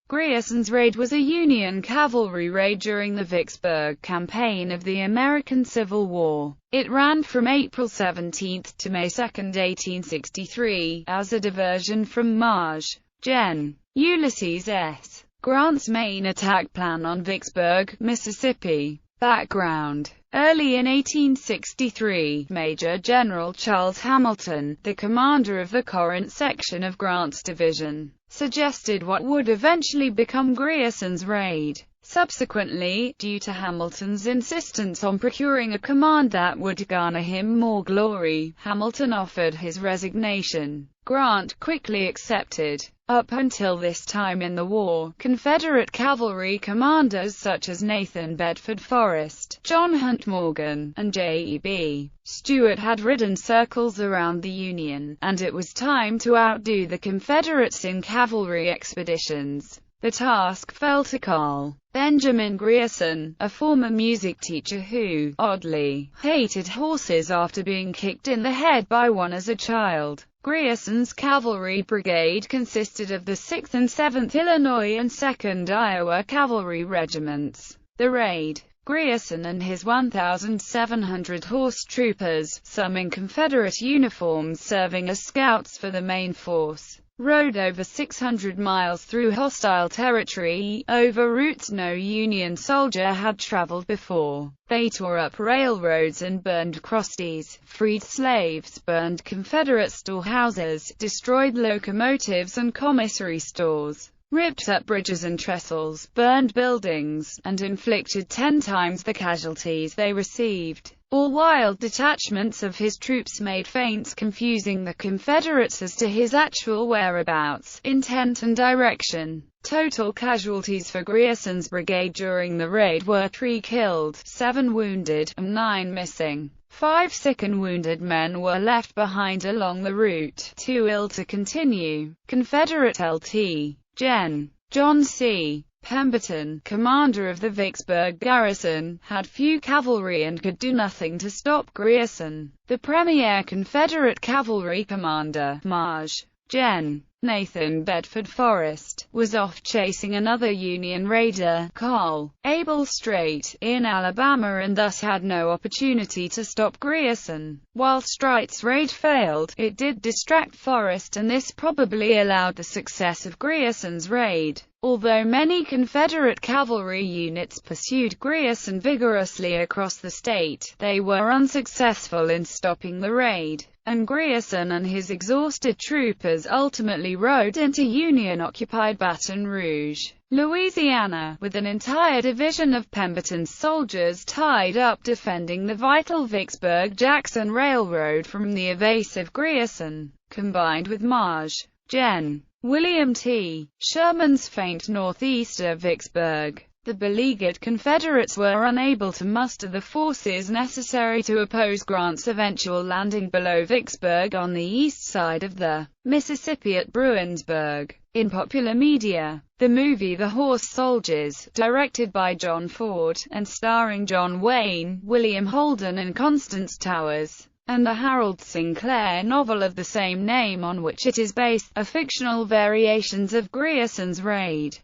Grierson's raid was a Union cavalry raid during the Vicksburg Campaign of the American Civil War. It ran from April 17 to May 2, 1863, as a diversion from Maj. Gen. Ulysses S. Grant's main attack plan on Vicksburg, Mississippi. Background: early in 1863, Major General Charles Hamilton, the commander of the Corinth section of Grant's division, suggested what would eventually become Grierson's raid. Subsequently, due to Hamilton's insistence on procuring a command that would garner him more glory, Hamilton offered his resignation. Grant quickly accepted. Up until this time in the war, Confederate cavalry commanders such as Nathan Bedford Forrest, John Hunt Morgan, and J.E.B. Stuart had ridden circles around the Union, and it was time to outdo the Confederates in cavalry expeditions. The task fell to Col. Benjamin Grierson, a former music teacher who, oddly, hated horses after being kicked in the head by one as a child. Grierson's cavalry brigade consisted of the 6th and 7th Illinois and 2nd Iowa Cavalry regiments. The raid, Grierson and his 1,700 horse troopers, some in Confederate uniforms serving as scouts for the main force, rode over 600 miles through hostile territory, over routes no Union soldier had traveled before. They tore up railroads and burned crossties, freed slaves, burned Confederate storehouses, destroyed locomotives and commissary stores, ripped up bridges and trestles, burned buildings, and inflicted 10 times the casualties they received. All while detachments of his troops made feints confusing the Confederates as to his actual whereabouts, intent and direction. Total casualties for Grierson's brigade during the raid were 3 killed, 7 wounded, and 9 missing. 5 sick and wounded men were left behind along the route, too ill to continue. Confederate Lt. Gen. John C. Pemberton, commander of the Vicksburg garrison, had few cavalry and could do nothing to stop Grierson. The premier Confederate cavalry commander, Maj. Gen. Nathan Bedford Forrest, was off chasing another Union raider, Col. Abel Strait, in Alabama, and thus had no opportunity to stop Grierson. While Strait's raid failed, it did distract Forrest, and this probably allowed the success of Grierson's raid. Although many Confederate cavalry units pursued Grierson vigorously across the state, they were unsuccessful in stopping the raid, and Grierson and his exhausted troopers ultimately rode into Union-occupied Baton Rouge, Louisiana, with an entire division of Pemberton's soldiers tied up defending the vital Vicksburg-Jackson Railroad from the evasive Grierson. Combined with Maj. Gen. William T. Sherman's feint northeast of Vicksburg, the beleaguered Confederates were unable to muster the forces necessary to oppose Grant's eventual landing below Vicksburg on the east side of the Mississippi at Bruinsburg. In popular media, the movie The Horse Soldiers, directed by John Ford, and starring John Wayne, William Holden and Constance Towers, and the Harold Sinclair novel of the same name on which it is based, are fictional variations of Grierson's raid.